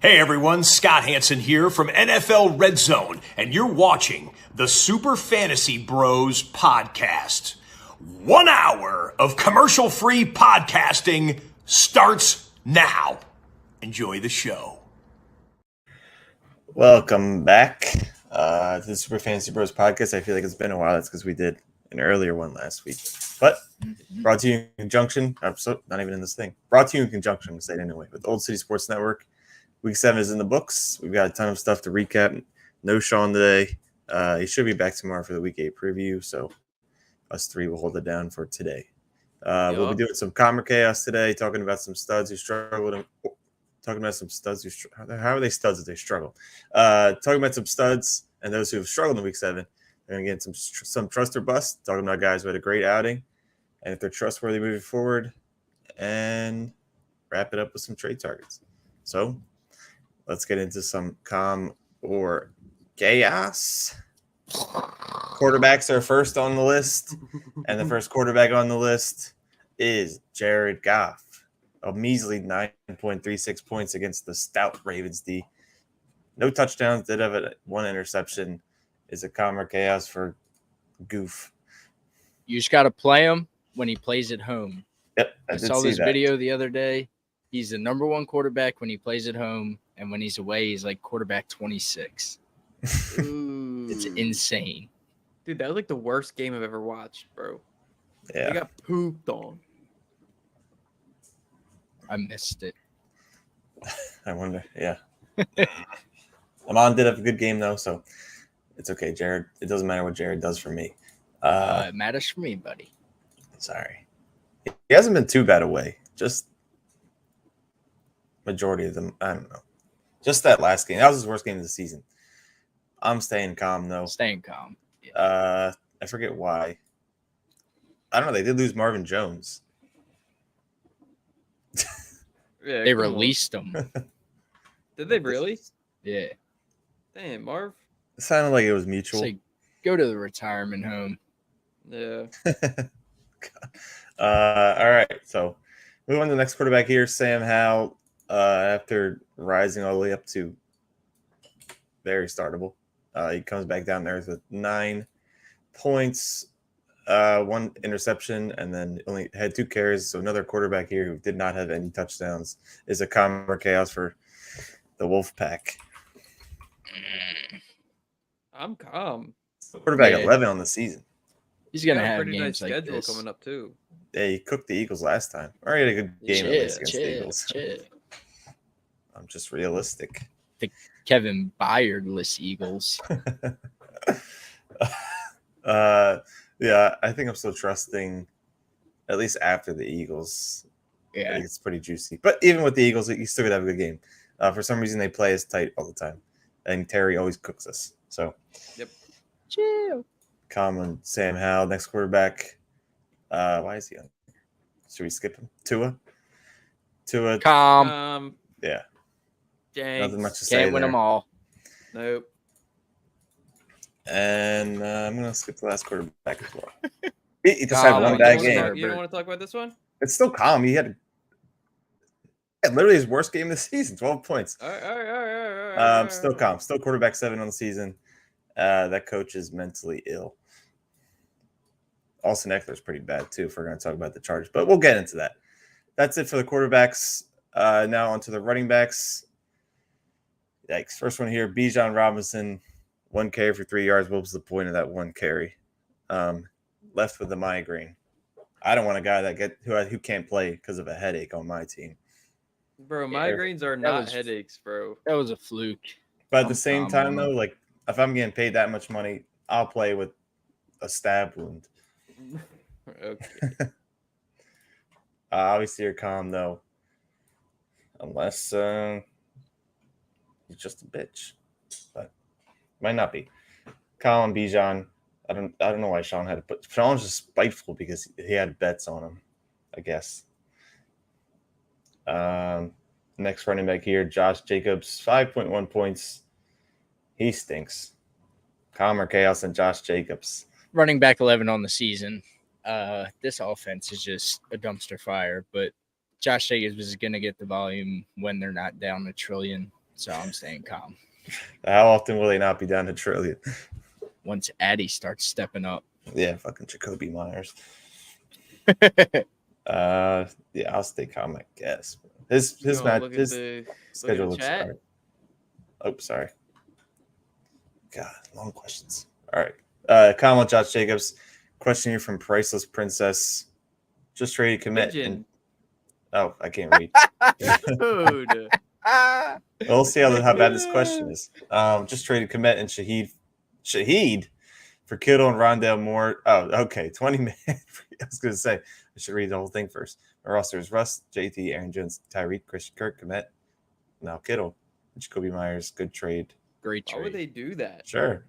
Hey everyone, Scott Hansen here from NFL Red Zone, and you're watching the Super Fantasy Bros podcast. 1 hour of commercial-free podcasting starts now. Enjoy the show. Welcome back to the Super Fantasy Bros podcast. I feel like it's been a while. That's because we did an earlier one last week. But brought to you in conjunction, not even in this thing, brought to you in conjunction, I'm saying anyway, with Old City Sports Network. Week 7 is in the books. We've got a ton of stuff to recap. No Sean today. He should be back tomorrow for the Week 8 preview, so us three will hold it down for today. We'll be doing some Commer Chaos today, talking about some studs who struggled. Talking about some studs who how are they studs if they struggle? Talking about some studs and those who have struggled in Week 7. We're going to get some trust or bust, talking about guys who had a great outing, and if they're trustworthy moving forward, and wrap it up with some trade targets. So let's get into some calm or chaos. Quarterbacks are first on the list, and the first quarterback on the list is Jared Goff. A measly 9.36 points against the stout Ravens D. No touchdowns, did have one interception. Is a calm or chaos for Goof. You just got to play him when he plays at home. Yep, I saw this video the other day. He's the number one quarterback when he plays at home. And when he's away, he's like quarterback 26. It's insane. Dude, that was like the worst game I've ever watched, bro. Yeah. They got pooped on. I missed it. I wonder. Yeah. Amon did have a good game, though, so it's okay. Jared, it doesn't matter what Jared does for me. It matters for me, buddy. Sorry. He hasn't been too bad away. Just majority of them, I don't know. Just that last game. That was his worst game of the season. I'm staying calm, though. Staying calm. Yeah. I forget why. I don't know. They did lose Marvin Jones. Yeah, they released him. Did they really? Yeah. Damn, Marv. It sounded like it was mutual. Say, go to the retirement home. Yeah. All right. So move on to the next quarterback here, Sam Howell. After rising all the way up to very startable, he comes back down there with 9 points, 1 interception, and then only had 2 carries. So another quarterback here who did not have any touchdowns is a calm or chaos for the Wolfpack. I'm calm. Quarterback 11 on the season. He's gonna Got a have pretty games nice like schedule this. coming up too. Yeah, he cooked the Eagles last time. Or he had a good game at least against the Eagles. Chill. I'm just realistic. The Kevin Byard-less Eagles. Yeah, I think I'm still trusting, at least after the Eagles. Yeah. I think it's pretty juicy. But even with the Eagles, you still could have a good game. For some reason, they play us tight all the time. And Terry always cooks us. So, Yep. Chill. Common, Sam Howell, next quarterback. Why is he on? Should we skip him? Tua? Calm. Yeah. Dang. Nothing much to say Can't win there. them all. Nope. And I'm going to skip the last quarterback as well. He just had one bad game. You don't want to talk about this one? It's still calm. He had literally his worst game of the season, 12 points. All right. Still calm. Still quarterback 7 on the season. That coach is mentally ill. Austin Eckler's pretty bad, too, if we're going to talk about the Chargers. But we'll get into that. That's it for the quarterbacks. Now onto the running backs. Yikes. First one here, Bijan Robinson, 1 carry for 3 yards. What was the point of that 1 carry? Left with a migraine. I don't want a guy that who can't play because of a headache on my team. Bro, migraines are not headaches, bro. That was a fluke. But at the same time, though, like if I'm getting paid that much money, I'll play with a stab wound. Okay. Obviously, you're calm though, unless he's just a bitch, but might not be. Colin Bijan, I don't know why Sean had to put. Sean's just spiteful because he had bets on him, I guess. Next running back here, Josh Jacobs, 5.1 points. He stinks. Calm or chaos and Josh Jacobs. Running back 11 on the season. This offense is just a dumpster fire, but Josh Jacobs is going to get the volume when they're not down $1 trillion. So I'm staying calm. How often will they not be down to trillion? Once Addy starts stepping up. Yeah, fucking Jacoby Myers. Yeah, I'll stay calm, I guess. His schedule looks hard. Oh, sorry. God, long questions. All right. Comment, Josh Jacobs. Question here from Priceless Princess. Just ready to commit. Oh, I can't read. Dude. We'll see how bad this question is. Just traded Komet and Shaheed for Kittle and Rondale Moore. Oh, okay. 20 minutes. I was going to say, I should read the whole thing first. My roster is Russ, JT, Aaron Jones, Tyreek, Christian Kirk, Komet, now Kittle, Jacoby Myers. Good trade. Great trade. Why would they do that? Sure.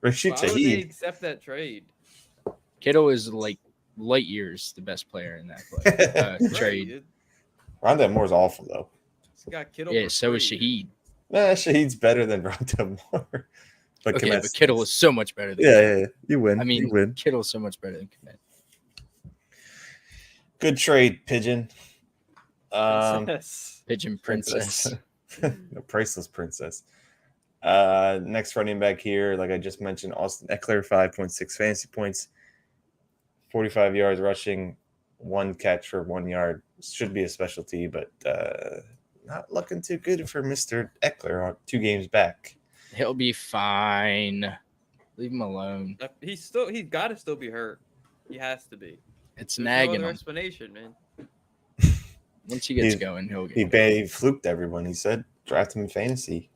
Rashid Why would they accept that trade? Kittle is like light years the best player in that trade. Rondale Moore's awful, though. Got Kittle. Yeah, so is Shaheed. Shaheed's better than Rondale Moore. But Okay, but Kittle is so much better than Yeah. You win. I mean, you win. Kittle's so much better than Komet. Good trade, Pigeon. Pigeon Princess. No, Priceless Princess. Next running back here, like I just mentioned, Austin Eckler, 5.6 fantasy points, 45 yards rushing, 1 catch for 1 yard. Should be a specialty, but not looking too good for Mr. Eckler on 2 games back. He'll be fine. Leave him alone. He's got to still be hurt. He has to be. It's There's nagging no other him. explanation, man. Once he gets going, he'll get He fluked everyone. He said draft him in fantasy,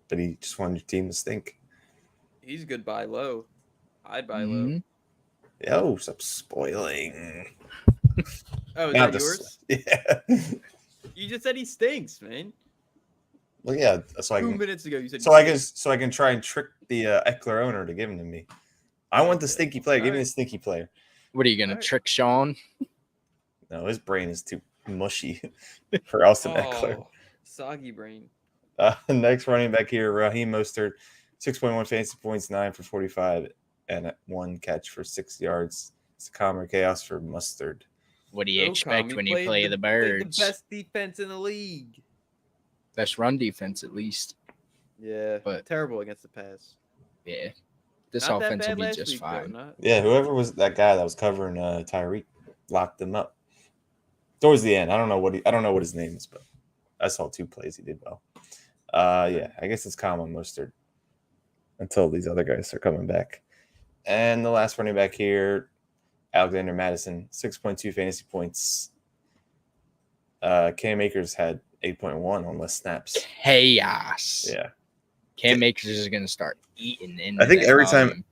but he just wanted your team to stink. He's good buy low. I'd buy Mm-hmm. low. Yo, stop spoiling. Oh, is Now that yours? Yeah. You just said he stinks, man. Well, yeah. So 2 minutes ago, you said. I can try and trick the Eckler owner to give him to me. I want the stinky player. Give me the stinky player. What are you gonna trick Sean? No, his brain is too mushy for Austin Eckler. Soggy brain. Next running back here, Raheem Mostert, 6.1 fantasy points, 9 for 45, and 1 catch for 6 yards. It's a calmer chaos for Mustard. What do you expect when you play the Birds? The best defense in the league. Best run defense, at least. Yeah, but terrible against the pass. Yeah, this offense will be just fine. Yeah, whoever was that guy that was covering Tyreek locked him up towards the end. I don't know what his name is, but I saw 2 plays. He did well. Yeah, I guess it's common Mustard until these other guys start coming back. And the last running back here, Alexander Madison, 6.2 fantasy points. Cam Akers had 8.1 on less snaps. Chaos. Yeah. Cam Akers is going to start eating in. I think every time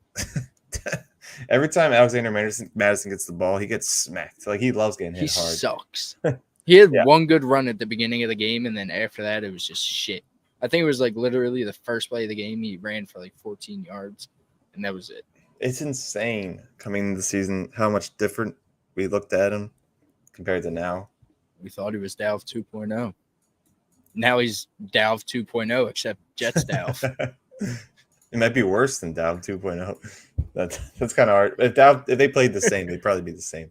Alexander Madison gets the ball, he gets smacked. Like, he loves getting hit hard. He sucks. He had one good run at the beginning of the game, and then after that, it was just shit. I think it was like literally the first play of the game. He ran for like 14 yards, and that was it. It's insane coming into the season how much different we looked at him compared to now. We thought he was Dalv 2.0. Now he's Dalv 2.0, except Jets Dalv. It might be worse than Dalv 2.0. That's kind of hard. If they played the same, they'd probably be the same.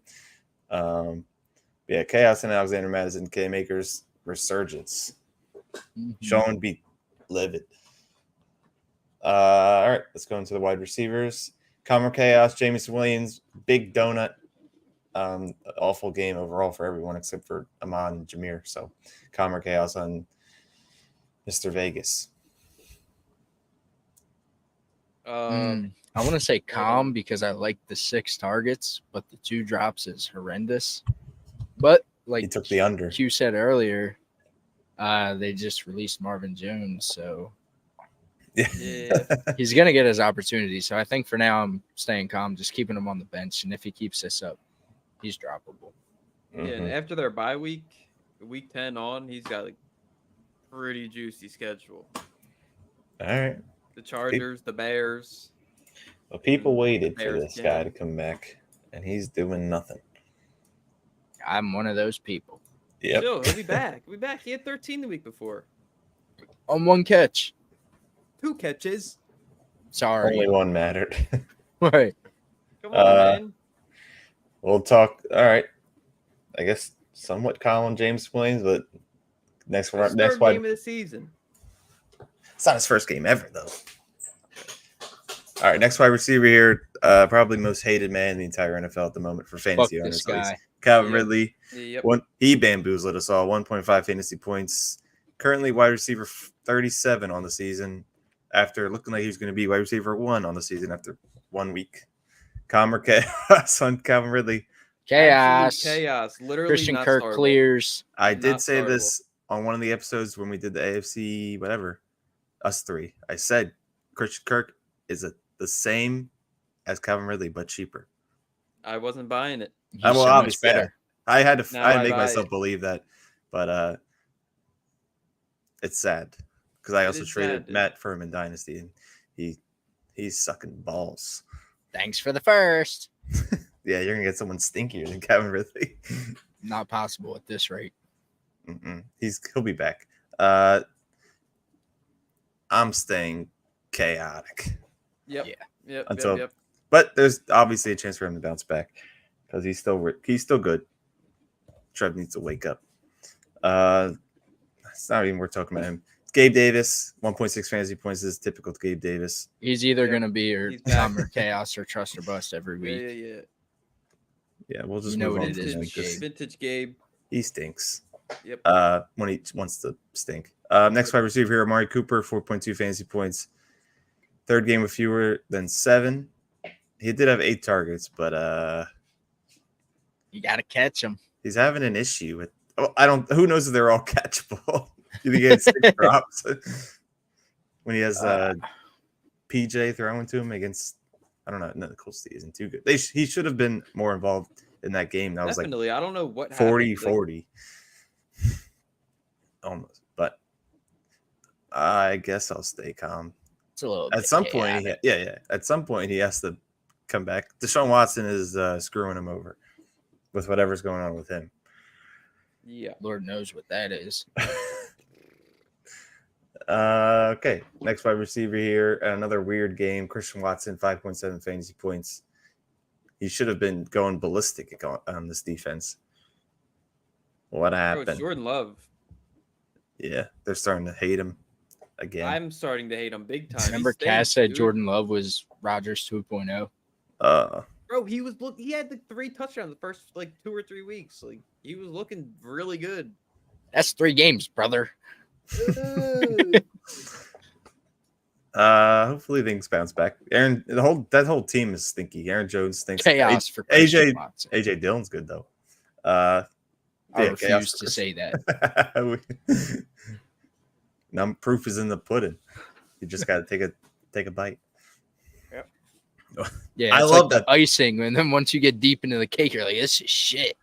Yeah, Chaos and Alexander Madison, Cam Akers, resurgence. Mm-hmm. Sean be livid. All right, let's go into the wide receivers. Comer Chaos, Jameson Williams, Big Donut. Awful game overall for everyone except for Ahmad and Jameer. So, Comer Chaos on Mr. Vegas. I want to say calm because I like the 6 targets, but the 2 drops is horrendous. But like he took the under. Q said earlier, they just released Marvin Jones, so yeah. He's gonna get his opportunity. So I think for now I'm staying calm, just keeping him on the bench, and if he keeps this up, he's droppable. Yeah, and after their bye week 10 on, he's got like pretty juicy schedule. All right. The Chargers, the Bears. Well, people waited for this guy to come back, and he's doing nothing. I'm one of those people. Yeah, he'll be back. He'll be back. He had 13 the week before. On 1 catch. 2 catches. Sorry. Only 1 mattered. Right. Come on, man. We'll talk. All right. I guess somewhat Colin James Williams, but Next His next third wide. game of the season. It's not his first game ever, though. All right, next wide receiver here, probably most hated man in the entire NFL at the moment for fantasy Fuck owners. this guy. Calvin Yep. Ridley. Yep. He bamboozled us all. 1.5 fantasy points. Currently wide receiver 37 on the season. After looking like he was going to be wide receiver 1 on the season after 1 week. Chaos on Calvin Ridley. Chaos. Absolute chaos. Literally Christian not Kirk startable. clears. I did Not say startable. this on one of the episodes when we did the AFC, whatever, us three. I said Christian Kirk is the same as Calvin Ridley, but cheaper. I wasn't buying it. He's Well, so much obviously, better. I had to Now I had to I make buy myself it. believe that, but it's sad because I It also is traded sad, dude. Matt for him in Dynasty, and he's sucking balls. Thanks for the first. Yeah, you're gonna get someone stinkier than Calvin Ridley. Not possible at this rate. He'll be back. I'm staying chaotic. Yep. Yeah. Yep. Until- Yep. But there's obviously a chance for him to bounce back because he's still good. Trev needs to wake up. It's not even worth talking about him. Gabe Davis, 1.6 fantasy points is typical to Gabe Davis. He's either Yep. going to be or He's back. Tom or chaos or trust or bust every Yeah. week. Yeah. Yeah. Yeah, we'll just You know move what on it from is him. with Just- Gabe. Vintage Gabe. He stinks. Yep. When he wants to stink. Next wide receiver here, Amari Cooper, 4.2 fantasy points. Third game with fewer than 7. He did have 8 targets, but You got to catch him. he's having an issue with. Oh, who knows if they're all catchable? You think he had 6 drops when he has PJ throwing to him against? I don't know. No, the Colts isn't too good. He should have been more involved in that game. That was like Definitely. I don't know what 40-40. Almost. But I guess I'll stay calm. It's a little At bit some point, chaotic. At some point, he has to come back. Deshaun Watson is screwing him over with whatever's going on with him. Yeah. Lord knows what that is. Okay, next wide receiver here. Another weird game. Christian Watson, 5.7 fantasy points. He should have been going ballistic on this defense. What Bro, happened? it's Jordan Love. Yeah, they're starting to hate him again. I'm starting to hate him big time. He Remember stinks, Cass said dude. Jordan Love was Rodgers 2.0? Bro, he had like 3 touchdowns the first like 2 or 3 weeks. Like he was looking really good. That's 3 games, brother. Hopefully things bounce back. Aaron, that whole team is stinky. Aaron Jones stinks. Chaos for Christian Watson. AJ Dillon's good though. I chaos refuse for to Christian. say that. Proof is in the pudding. You just got to take a bite. Yeah, I it's love like that. the icing, and then once you get deep into the cake, you're like, this is shit.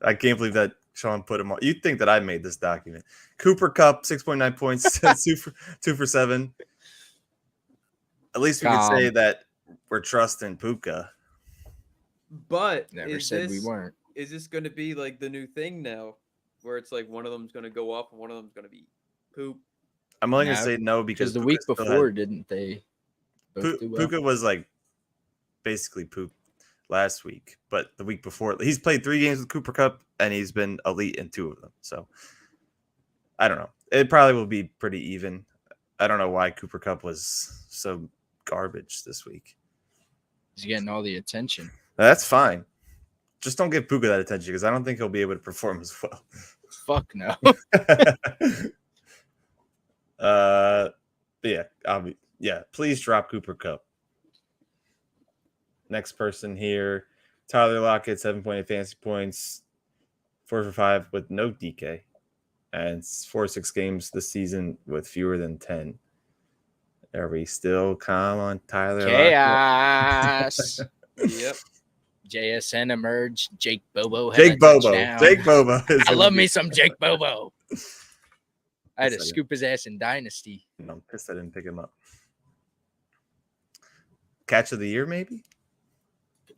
I can't believe that Sean put him on. You'd think that I made this document. Cooper Kupp, 6.9 points, 2 for 7. At least we could say that we're trusting Puka. But Never said we weren't. Is this going to be like the new thing now, where it's like one of them's going to go up and one of them's going to be poop? I'm only going No, to say no because the Puka week still had- before, didn't they both do well? Puka was like basically poop last week, but the week before he's played 3 games with Cooper Kupp and he's been elite in 2 of them. So I don't know. It probably will be pretty even. I don't know why Cooper Kupp was so garbage this week. He's getting all the attention. That's fine. Just don't give Puka that attention because I don't think he'll be able to perform as well. Fuck no. But yeah, please drop Cooper Kupp. Next person here, Tyler Lockett, 7.8 fantasy points, 4 for 5 with no DK, and 4 or 6 games this season with fewer than 10. Are we still calm on Tyler Lockett? Chaos. Yep. JSN emerged. Jake Bobo had Jake a Bobo. touchdown. Jake Bobo. I love me some Jake Bobo. I had to Yes, I do. scoop his ass in Dynasty. I'm pissed I didn't pick him up. Catch of the year, maybe?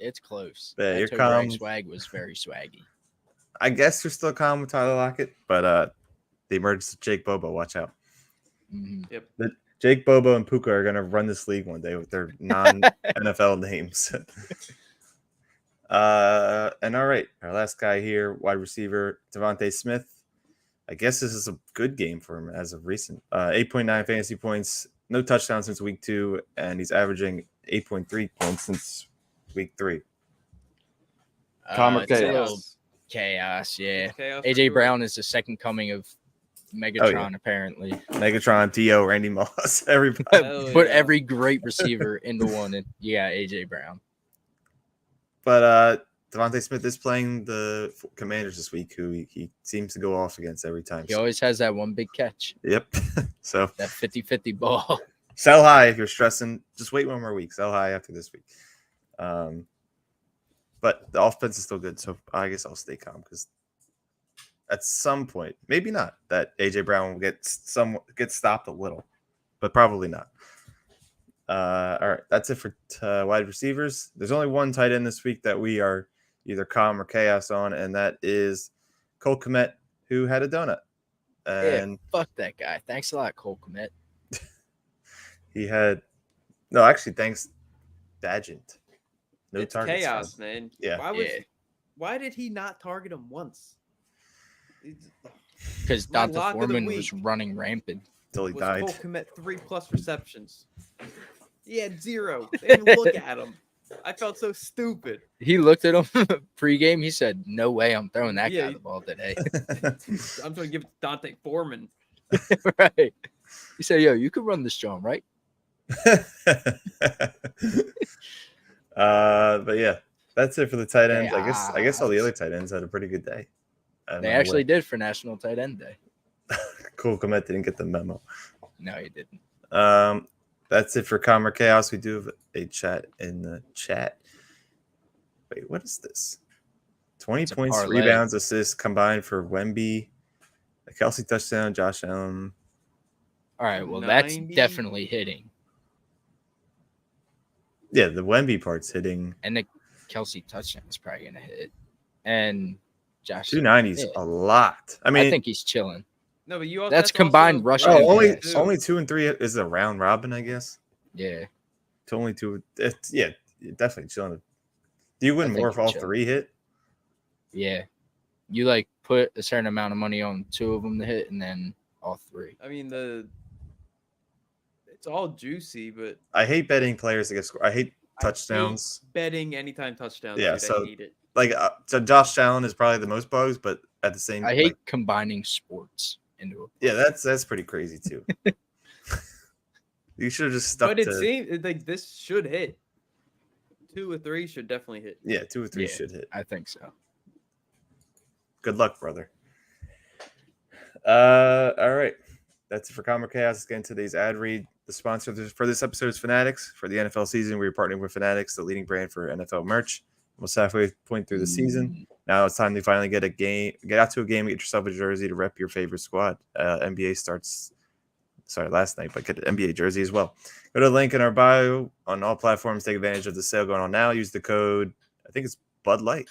It's close. Yeah, That here toe drag comes- swag was very swaggy. I guess you're still calm with Tyler Lockett, but the emergence of Jake Bobo, watch out. Mhm. Jake Bobo and Puka are going to run this league one day with their non-NFL names. And all right, our last guy here, wide receiver, DeVonta Smith. I guess this is a good game for him as of recent. 8.9 fantasy points, no touchdowns since week 2, and he's averaging 8.3 points since week 3. It's a little chaos, yeah. Chaos AJ for Brown is the second coming of Megatron, apparently. Megatron, T.O., Randy Moss, everybody. Put every great receiver into one, and you got AJ Brown. But DeVonta Smith is playing the Commanders this week, who he seems to go off against every time. He always has that one big catch. Yep. So that 50-50 ball. Sell high if you're stressing. Just wait one more week. Sell high after this week. But the offense is still good, so I guess I'll stay calm because at some point, maybe not, that AJ Brown will get stopped a little, but probably not. All right, that's it for wide receivers. There's only one tight end this week that we are either calm or chaos on, and that is Cole Kmet, who had a donut. And fuck that guy. Thanks a lot, Cole Kmet. Thanks, Badgent. No it's targets. Chaos, man. Yeah. Why did he not target him once? Because Donta Foreman was running rampant. Till he died. Cole Kmet 3+ receptions. He had 0. They didn't look at him. I felt so stupid. He looked at him pregame. He said, "No way, I'm throwing that guy the ball today." I'm going to give it to Donta Foreman. Right. He said, "Yo, you could run this John, right?" But yeah, that's it for the tight ends. I guess all the other tight ends had a pretty good day. They actually did for National Tight End Day. Cool. Komet didn't get the memo. No, he didn't. That's it for Calmer Chaos. We do have a chat in the chat. Wait, what is this? 20 points, rebounds, assists combined for Wemby, a Kelsey touchdown, Josh Allen. All right, well, that's definitely hitting. Yeah, the Wemby part's hitting. And the Kelsey touchdown is probably going to hit. And Josh 290's a lot. I mean, I think he's chilling. No, but you also that's combined rushing. Only 2 and 3 is a round robin, I guess. Yeah. It's only 2. Yeah, definitely chilling. Do you win more if all 3 hit? Yeah. You put a certain amount of money on 2 of them to hit and then all 3. I mean, it's all juicy, but I hate betting players that get scored. I hate touchdowns. Betting anytime touchdowns. Yeah, dude, so I hate it. So Josh Allen is probably the most bugs, but at the same I hate combining sports into it. Yeah, that's pretty crazy too. You should have just stuck. But it seems like this should hit. 2 or 3 should definitely hit. Yeah, 2 or 3 should hit. I think so. Good luck, brother. All right. That's it for Calmer Chaos. Let's get into today's ad read. The sponsor for this episode is Fanatics. For the NFL season, we're partnering with Fanatics, the leading brand for NFL merch. Almost halfway point through the season. Now it's time to finally get out to a game, get yourself a jersey to rep your favorite squad. NBA starts last night, but get an NBA jersey as well. Go to the link in our bio on all platforms. Take advantage of the sale going on now. Use the code, I think it's Bud Light,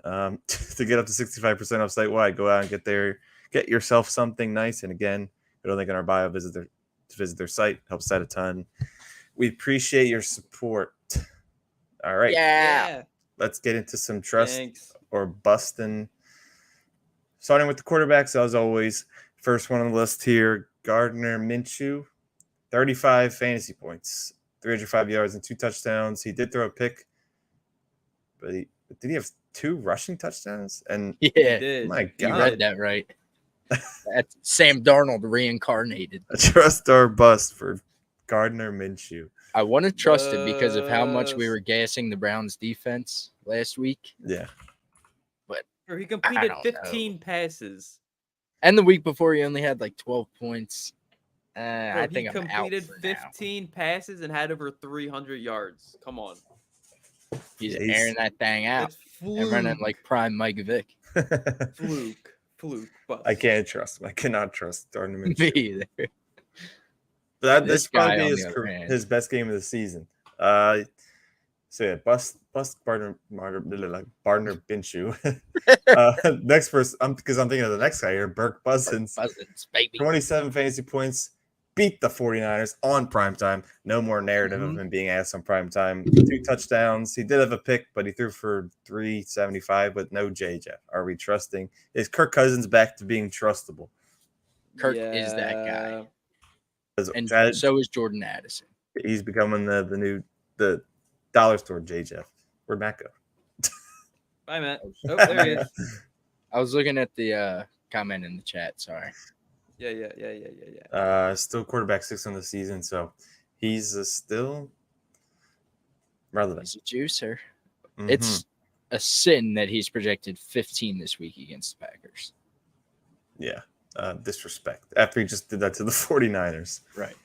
to get up to 65% off site wide. Go out and get yourself something nice. And again, go to the link in our bio. Visit their site. Helps out a ton. We appreciate your support. All right. Yeah. Let's get into some trust or busting. Starting with the quarterbacks, as always. First one on the list here, Gardner Minshew, 35 fantasy points, 305 yards and 2 touchdowns. He did throw a pick, but did he have 2 rushing touchdowns? And yeah, my God, you read that right. That's Sam Darnold reincarnated. A trust or bust for Gardner Minshew. I want to trust it because of how much we were gassing the Browns defense last week. Yeah. But he completed 15 passes. And the week before he only had 12 points. I think he completed 15 passes and had over 300 yards. Come on. He's airing that thing out and running like prime Mike Vick. Fluke. But I can't trust him. I cannot trust Gardner Minshew. Me either. But this probably his best game of the season. So yeah, bust Gardner Minshew. Next person, because I'm thinking of the next guy here, Burke Buzzins. Buzzins, baby. 27 fantasy points, beat the 49ers on primetime. No more narrative of him being asked on primetime. 2 touchdowns. He did have a pick, but he threw for 375 with no JJ. Are we trusting? Is Kirk Cousins back to being trustable? Kirk is that guy. And Chad, so is Jordan Addison. He's becoming the dollar store JJ. Where'd Matt go? Bye, Matt. Oh, there he is. I was looking at the comment in the chat. Sorry. Yeah. Still quarterback 6 on the season, so he's still relevant. He's a juicer. Mhm. It's a sin that he's projected 15 this week against the Packers. Yeah. Disrespect. After he just did that to the 49ers. Right.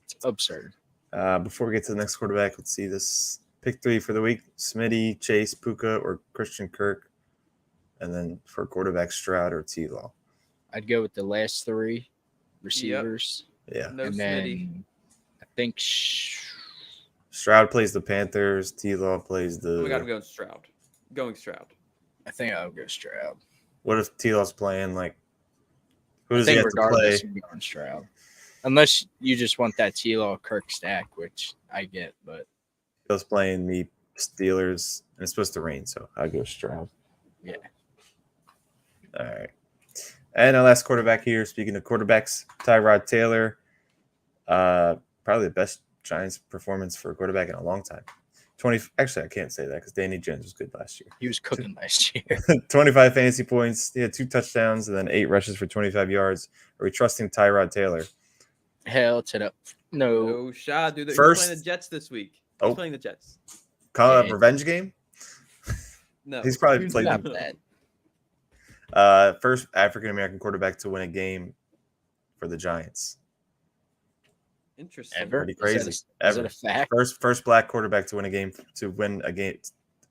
It's absurd. Before we get to the next quarterback, let's see this pick 3 for the week. Smitty, Chase, Puka, or Christian Kirk. And then for quarterback, Stroud or T-Law. I'd go with the last 3 receivers. Yeah. No And Smitty. then I think Stroud plays the Panthers. T-Law plays the. Oh my God, I'm going Stroud. I'll go Stroud. What if T-Law's playing like? Who I does he think have to play? regardless, I'm going Stroud. Unless you just want that T-Law Kirk stack, which I get, but T-Law's playing the Steelers, and it's supposed to rain, so I'll go Stroud. yeah. All right. And our last quarterback here, speaking of quarterbacks, Tyrod Taylor. Probably the best Giants performance for a quarterback in a long time. Actually, I can't say that because Danny Jones was good last year. He was cooking last year. 25 fantasy points. He had 2 touchdowns and then 8 rushes for 25 yards. Are we trusting Tyrod Taylor? Hell to the no. Oh, shot, dude. First- He's playing the Jets this week. Oh. He's playing the Jets. Call it a Yeah. revenge game? No. He's probably played Not that. first African-American quarterback to win a game for the Giants. Interesting. Ever? Pretty crazy. Is that Ever. a fact? First black quarterback to win a game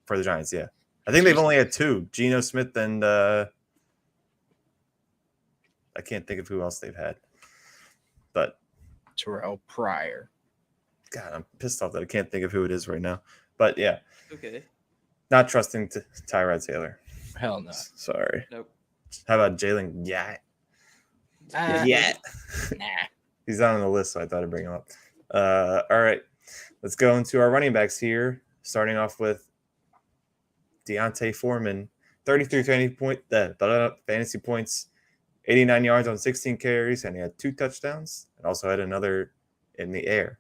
for the Giants. Yeah, I think they've only had 2: Geno Smith and I can't think of who else they've had. But Terrell Pryor. God, I'm pissed off that I can't think of who it is right now. But yeah, Okay. not trusting Tyrod Taylor. Hell no. Sorry. Nope. How about Jalen? Yeah. Nah. He's not on the list, so I thought I'd bring him up. All right. Let's go into our running backs here, starting off with Deontay Foreman, 33 fantasy points, 89 yards on 16 carries, and he had 2 touchdowns and also had another in the air.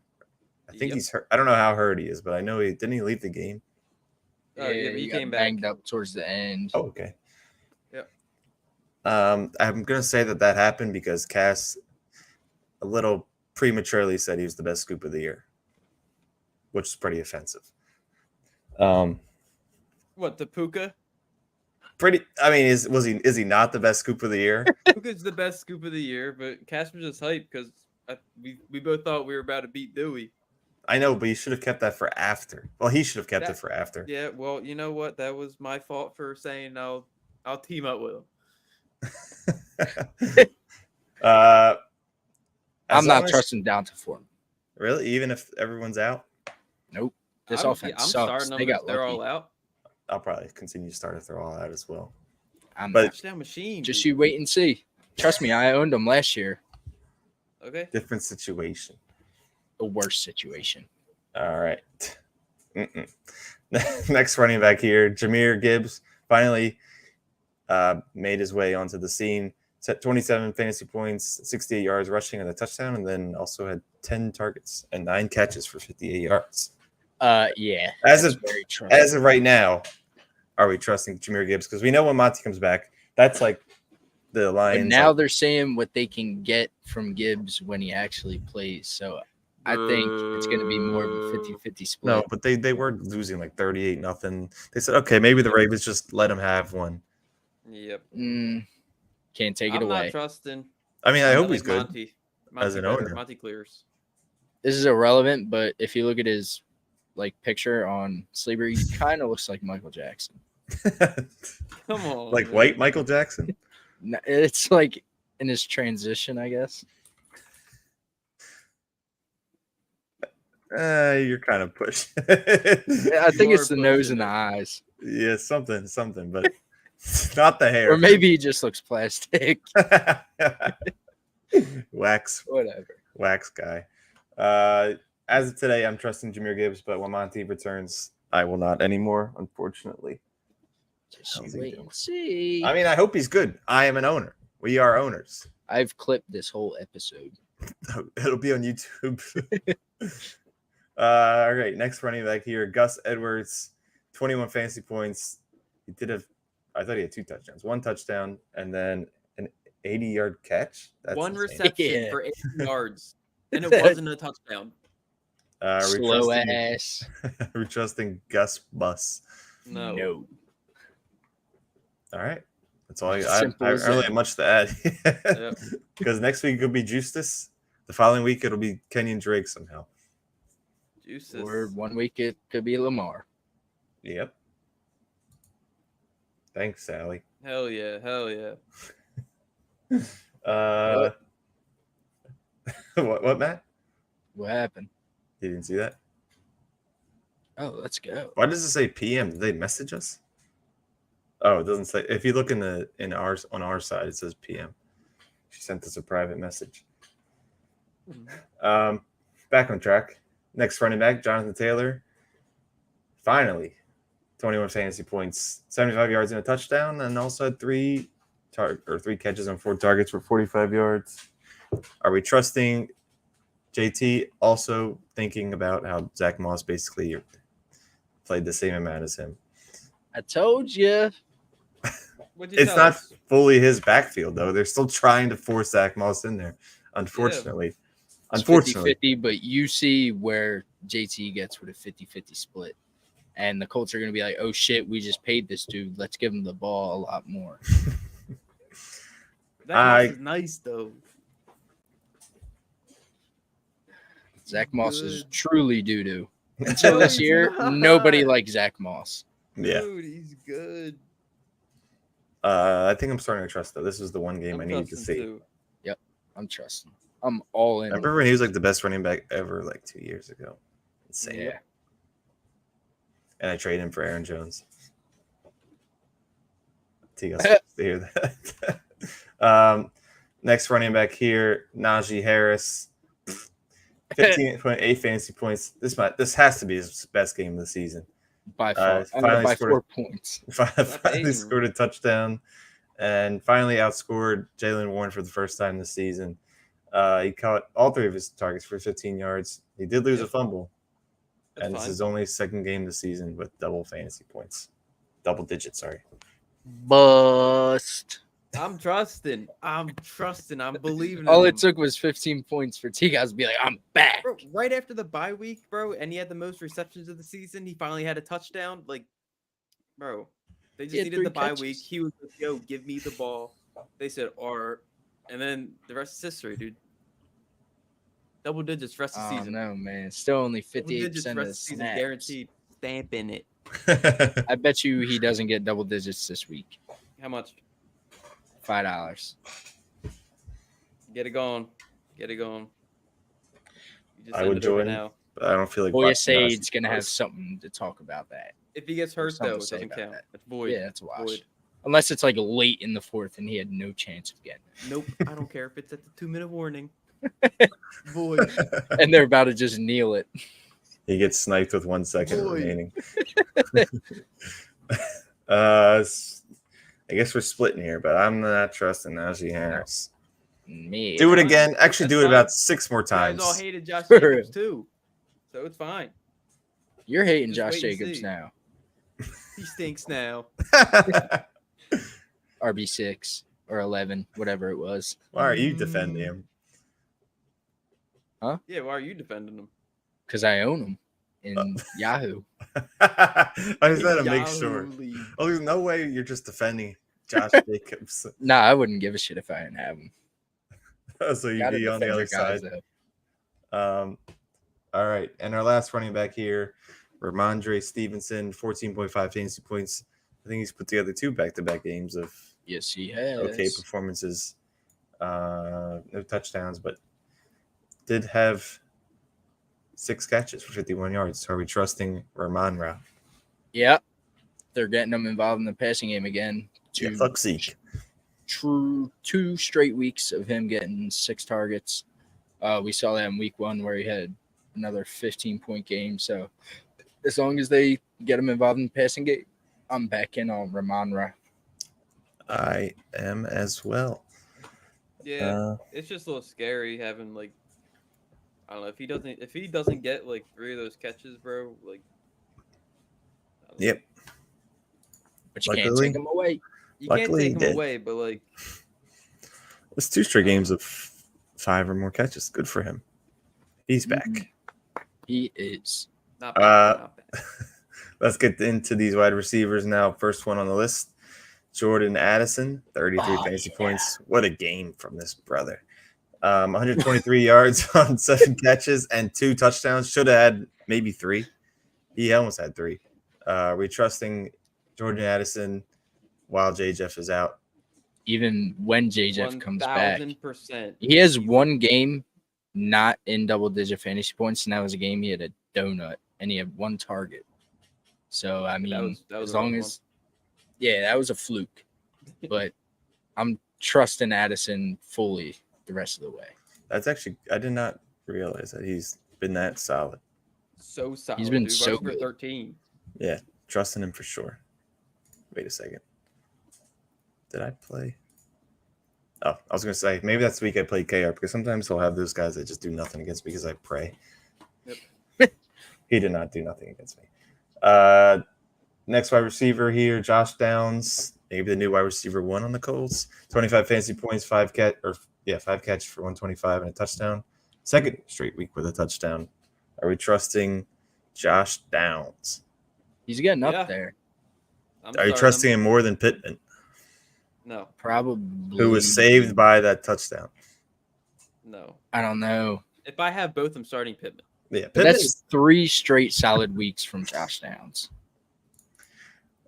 I think he's hurt. I don't know how hurt he is, but I know didn't he leave the game? Oh, yeah, but he got came back. banged up towards the end. Oh, okay. Yep. I'm going to say that happened because Cass a little prematurely said he was the best scoop of the year, which is pretty offensive. What, the Puka? I mean, is he not the best scoop of the year? Puka's the best scoop of the year, but Casper's just hyped because we both thought we were about to beat Dewey. I know, but you should have kept that for after. Well, he should have kept it for after. Yeah, well, you know what? That was my fault for saying I'll team up with him. I'm not trusting down to Foreman. Really? Even if everyone's out? Nope. This I'm offense sucks. starting They them got if they're all lucky. out. I'll probably continue to start if they're all out as well. But Touchdown machine. just dude. you wait and see. Trust me, I owned them last year. Okay. Different situation. The worst situation. All right. Next running back here, Jahmyr Gibbs, finally made his way onto the scene. Set 27 fantasy points, 68 yards rushing and a touchdown, and then also had 10 targets and 9 catches for 58 yards. Yeah. As that's of very trustworthy. as of right now, are we trusting Jahmyr Gibbs? Because we know when Monty comes back, that's like the But Lions. now they're saying what they can get from Gibbs when he actually plays. So I think it's going to be more of a 50-50 split. No, but they were losing like 38-0. They said, okay, maybe the Ravens just let him have one. Yep. Can't take it I'm away. not trusting. I mean, I hope like he's good. Monty as an better. owner. Monty clears. This is irrelevant, but if you look at his picture on Sleeper, he kind of looks like Michael Jackson. Come on. Like man. white Michael Jackson? No, it's like in his transition, I guess. You're kind of pushing. I think You it's are the nose pushing and the it. eyes. Yeah, something, but not the hair. Or maybe he just looks plastic. wax wax guy. As of today, I'm trusting Jahmyr Gibbs, but when Monty returns, I will not anymore, unfortunately. Just How's he wait doing? and see. I mean, I hope he's good. I am an owner. We are owners. I've clipped this whole episode. It'll be on YouTube. All right, next running back here, Gus Edwards, 21 fantasy points. He did have, I thought he had 2 touchdowns, 1 touchdown, and then an 80-yard catch. That's One insane. reception for 80 yards, and it wasn't a touchdown. Slow ass. We're trusting Gus Bus. No. All right. That's all I Simple don't as really that. have much to add. Yep. Because next week it'll be Justice. The following week it'll be Kenyon Drake somehow. Juices. Or 1 week it could be Lamar. Yep. Thanks, Sally. Hell yeah. Hell yeah. What, Matt? What happened? You didn't see that? Oh, let's go. Why does it say PM? Did they message us? Oh, it doesn't say. If you look on our side, it says PM. She sent us a private message. Back on track. Next running back, Jonathan Taylor. Finally, 21 fantasy points, 75 yards and a touchdown, and also had 3 catches on 4 targets for 45 yards. Are we trusting JT? Also thinking about how Zach Moss basically played the same amount as him. I told you. It's not fully his backfield, though. They're still trying to force Zach Moss in there, unfortunately. It's 50-50, but you see where JT gets with a 50-50 split. And the Colts are going to be like, oh, shit, we just paid this dude. Let's give him the ball a lot more. That is nice, though. Zach Moss is truly doo-doo. Until this year, nobody likes Zach Moss. Yeah. Dude, he's good. I think I'm starting to trust, though. This is the one game I needed to see. Too. Yep, I'm trusting. I'm all in. I remember when he was like the best running back ever, like 2 years ago. Insane. Yeah. And I traded him for Aaron Jones. T got to hear that. Next running back here, Najee Harris. 15.8 fantasy points. This has to be his best game of the season. By far. By 4 points. Finally scored a touchdown and finally outscored Jalen Warren for the first time this season. He caught all 3 of his targets for 15 yards. He did lose a fumble. And this is his only second game this season with double fantasy points. Double digits, sorry. Bust. I'm trusting. I'm believing. All in it him. took was 15 points for T-Guys to be like, I'm back. Bro, right after the bye week, bro, and he had the most receptions of the season. He finally had a touchdown. Like, bro, they just needed the bye week. He was like, yo, give me the ball. They said, and then the rest is history, dude. Double digits rest of the season. No, man. Still only 58% of the season snaps. guaranteed. Stamping it. I bet you he doesn't get double digits this week. How much? $5. Get it going. You just I would ended it right join. now. But I don't feel like Boya watching Najee Sade's going to have close. something to talk about that. If he gets hurt, Something though, to it say doesn't about count. that. It's void. Yeah, it's a wash. Void. Unless it's like late in the 4th and he had no chance of getting it. Nope. I don't care if it's at the 2-minute warning. Void. And they're about to just kneel it. He gets sniped with 1 second Boy. remaining. I guess we're splitting here, but I'm not trusting Najee Harris. Me. Do it again. Actually, do it That's about fine. 6 more You guys all times. hated Josh Jacobs, too. So it's fine. You're hating Just Josh wait and Jacobs see. now. He stinks now. RB6 or 11, whatever it was. Why are you defending him? Yeah, why are you defending him? Because I own him in Yahoo. I just had to make Yahoo sure. League. Oh, there's no way you're just defending Josh Jacobs. Nah, I wouldn't give a shit if I didn't have him. So you'd Gotta be on the defend other your guys, side. though. All right. And our last running back here, Ramondre Stevenson, 14.5 fantasy points. I think he's put together 2 back-to-back games of Yes, he has. okay performances. No touchdowns, but did have 6 catches for 51 yards. So are we trusting Ramon-Ra? Yep. They're getting him involved in the passing game again. Yeah, fuck Zeke. True 2 straight weeks of him getting 6 targets. We saw that in week 1 where he had another 15-point game. So as long as they get him involved in the passing game, I'm back in on Ramon-Ra. I am as well. Yeah, it's just a little scary having like I don't know if he doesn't get like 3 of those catches, bro. Like, I don't know. Yep. But you can't take him away. You can't Luckily, take he him did. away, but like It's 2 straight games of 5 or more catches. Good for him. He's back. He is. not bad. Not bad. Let's get into these wide receivers now. First one on the list, Jordan Addison, 33 fantasy points. What a game from this brother. 123 yards on 7 catches and 2 touchdowns. Should have had maybe 3. He almost had 3. We're trusting Jordan Addison while J. Jeff is out. Even when J. Jeff comes back. 1000%. He has one game not in double-digit fantasy points, and that was a game he had a donut, and he had 1 target. So, I mean, that was as long as – yeah, that was a fluke. But I'm trusting Addison fully the rest of the way. That's actually – I did not realize that he's been that solid. So solid. He's been dude. so Rushed for good. 13. Yeah, trusting him for sure. Wait a second. Did I play? Oh, I was going to say, maybe that's the week I played KR because sometimes he'll have those guys that just do nothing against me because I pray. Yep. He did not do nothing against me. Next wide receiver here, Josh Downs, maybe the new wide receiver 1 on the Colts. 25 fantasy points, 5 catches for 125 and a touchdown. Second straight week with a touchdown. Are we trusting Josh Downs? He's getting up there. Are you trusting him more than Pittman? No. Probably. Who was saved by that touchdown? No. I don't know. If I have both, I'm starting Pittman. Yeah, That's 3 straight solid weeks from Josh Downs.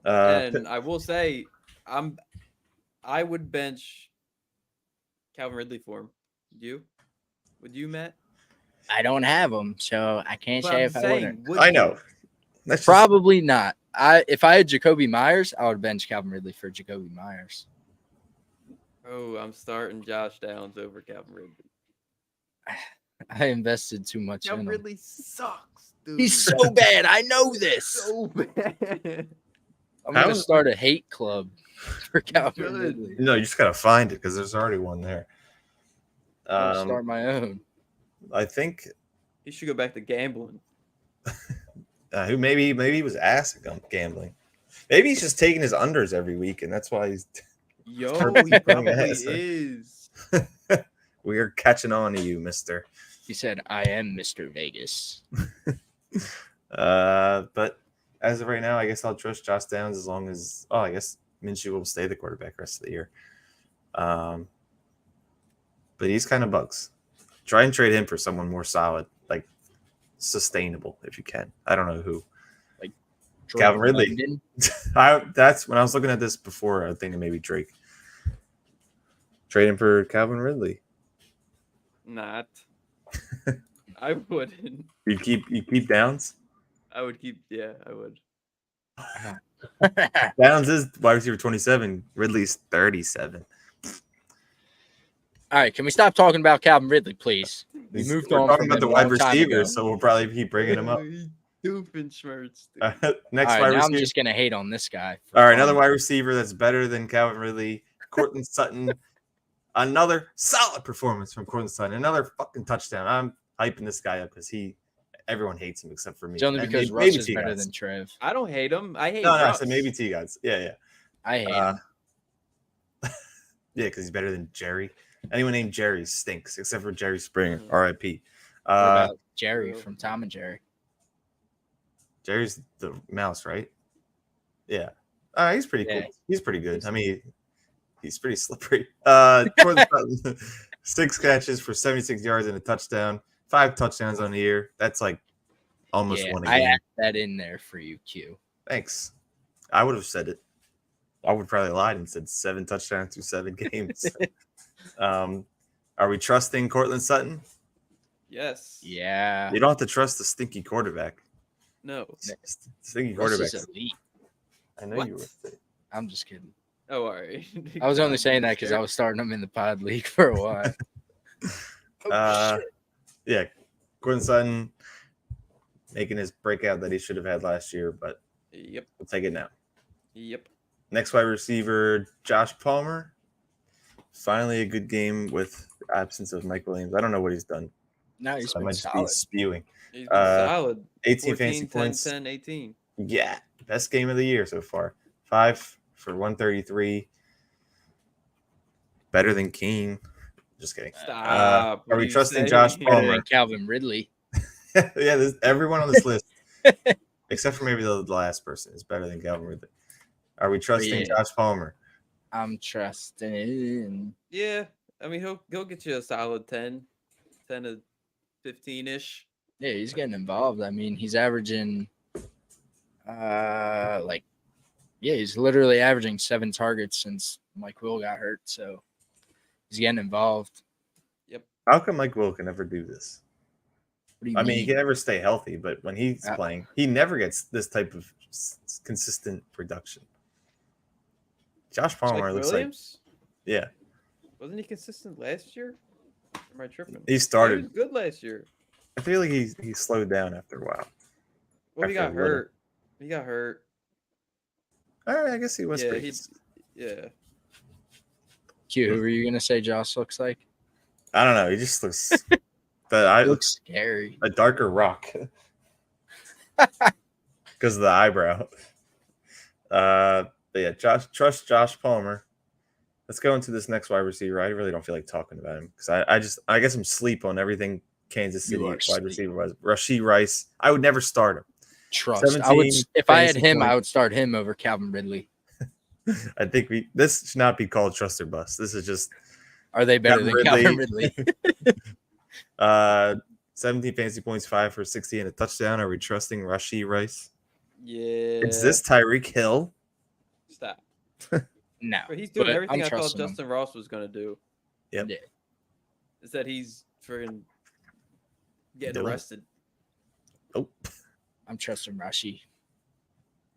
And I will say, I would bench Calvin Ridley for him. Would you, Matt? I don't have him, so I can't say if I wouldn't. I know. That's Probably not. If I had Jacoby Myers, I would bench Calvin Ridley for Jacoby Myers. Oh, I'm starting Josh Downs over Calvin Ridley. I invested too much in Calvin him. Ridley sucks, dude. He's so bad. I know this. So bad. I'm going to start a hate club for Calvin Ridley. No, you just got to find it because there's already one there. I'll start my own. I think he should go back to gambling. who maybe he was ass at gambling. Maybe he's just taking his unders every week, and that's why he's. Yo, he probably is. We are catching on to you, Mister. He said, "I am Mr. Vegas." But as of right now, I guess I'll trust Josh Downs as long as. Oh, I guess Minshew will stay the quarterback the rest of the year. But he's kind of bugs. Try and trade him for someone more solid, like sustainable, if you can. I don't know who. Like Calvin Ridley. That's when I was looking at this before. I was thinking maybe Drake. Trade him for Calvin Ridley. Not. I wouldn't. You keep Downs. I would keep. Yeah, I would. Downs is wide receiver 27. Ridley's 37. All right, can we stop talking about Calvin Ridley, please? We're on talking from about the him a wide long time ago. receivers, so we'll probably keep bringing him up. Doofenshmirtz. Next All right, wide now receiver. I'm just gonna hate on this guy. All right, another wide receiver that's better than Calvin Ridley, Courtland Sutton. Another solid performance from Courtland Sutton. Another fucking touchdown. I'm hyping this guy up because everyone hates him except for me. It's only And because maybe Russ is T better guys. than Trev. I don't hate him. I hate. No, I Russ. said maybe T guys. Yeah. I hate him. Yeah, because he's better than Jerry. Anyone named Jerry stinks except for Jerry Springer. R.I.P. What about Jerry from Tom and Jerry? Jerry's the mouse, right? Yeah. He's pretty cool. He's pretty good. I mean, he's pretty slippery. 6 catches for 76 yards and a touchdown. 5 touchdowns on the year. That's like almost one a game. I added that in there for you, Q. Thanks. I would have said it. I would probably lied and said 7 touchdowns through 7 games. Are we trusting Courtland Sutton? Yes. Yeah. You don't have to trust the stinky quarterback. No. Stinky Russ quarterback. is elite. I know you were. I'm just kidding. Oh, all right. I was only saying that because I was starting him in the pod league for a while. Yeah, Gordon Sutton making his breakout that he should have had last year, but Yep. we'll take it now. Yep. Next wide receiver, Josh Palmer. Finally a good game with the absence of Mike Williams. I don't know what he's done. No, he's So I been might just be solid. spewing. He's been solid. 18 14, fantasy 10, points. 10, 18. Yeah, best game of the year so far. 5 for 133. Better than King. Just kidding. Stop. Are we trusting Josh Better Palmer? than Calvin Ridley. Yeah, everyone on this list, except for maybe the last person, is better than Calvin Ridley. Are we trusting Josh Palmer? I'm trusting. Yeah, I mean he'll get you a solid 10 to 15-ish. Yeah, he's getting involved. I mean, he's averaging he's literally averaging 7 targets since Mike Will got hurt. So he's getting involved. Yep. How come Mike Will can never do this? What do you I mean? mean, he can never stay healthy, but when he's playing, he never gets this type of consistent production. Josh Palmer looks Williams? Yeah. Wasn't he consistent last year? Or am I tripping? He started. He was good last year. I feel like he slowed down after a while. Well, he got hurt. He got hurt. All right, I guess he was pretty. Yeah. Q, who were you gonna say Josh looks like? I don't know. He just looks. He looks scary. A darker rock. Because of the eyebrow. But yeah, trust Josh Palmer. Let's go into this next wide receiver. I really don't feel like talking about him because I guess I'm sleep on everything Kansas City wide receiver was. Rashee Rice. I would never start him. Trust. I would if I had him, I would start him over Calvin Ridley. I think this should not be called trust or bust. This is just. Are they better than Calvin Ridley? 17 fantasy points, 5 for 60 and a touchdown. Are we trusting Rashee Rice? Yeah. Is this Tyreek Hill? Stop. No. But he's doing everything I thought Justin Ross was going to do. Yep. Yeah. Is that he's freaking getting arrested. Oh. I'm trusting Rashee.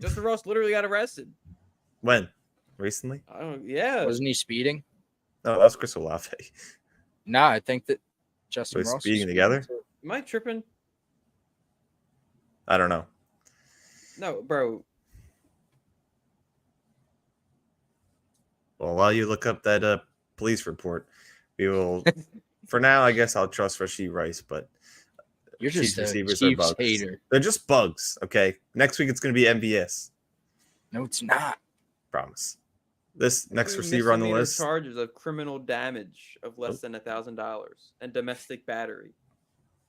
Justin Ross literally got arrested. When? Recently? Yeah. Wasn't he speeding? No, that was Chris Olave. No, I think that Justin was Ross speeding together. Am I tripping? I don't know. No, bro. Well, while you look up that police report, we will. For now, I guess I'll trust Rashee Rice, but you're just a Chiefs hater. They're just bugs. Okay, next week it's going to be MVS. No, it's not. Promise. This next receiver on the list. Charges of criminal damage of less than $1,000 and domestic battery.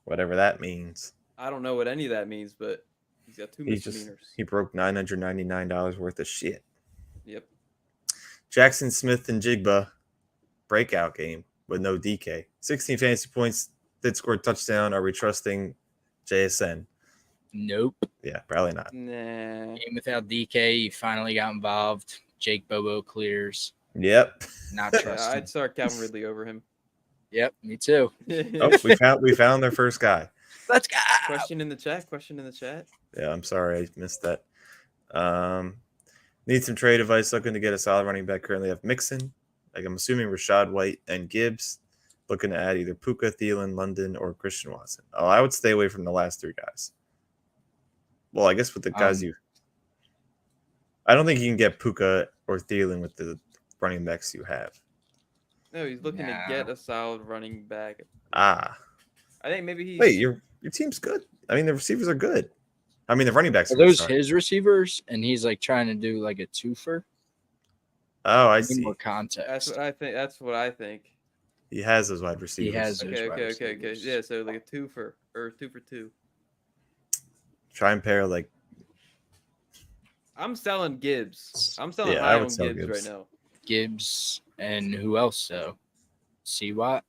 Whatever that means. I don't know what any of that means, but he's got 2 misdemeanors. He broke $999 worth of shit. Yep. Jackson Smith and Jigba breakout game with no DK. 16 fantasy points. Did score a touchdown. Are we trusting JSN? Nope. Yeah, probably not. Nah. Game without DK. He finally got involved. Jake Bobo clears. Yep. Not trusting. I'd start Calvin Ridley over him. Yep, me too. Oh, we found their first guy. Let's go. Question in the chat. Yeah, I'm sorry I missed that. Need some trade advice. Looking to get a solid running back. Currently have Mixon. I'm assuming Rashad White and Gibbs. Looking to add either Puka, Thielen, London, or Christian Watson. Oh, I would stay away from the last 3 guys. Well, I guess with the guys I don't think you can get Puka or Thielen with the running backs you have. No, he's looking to get a solid running back. I think maybe he's... Wait, your team's good. I mean, the receivers are good. I mean, the running backs are those his receivers, and he's like trying to do like a twofer. Oh, I see. More context. That's what I think. He has those wide receivers. He has Okay. Yeah, so like a 2 for 2. Try and pair like. I'm selling Gibbs. I'm selling high on Gibbs right now. Gibbs and who else? So, C-Watt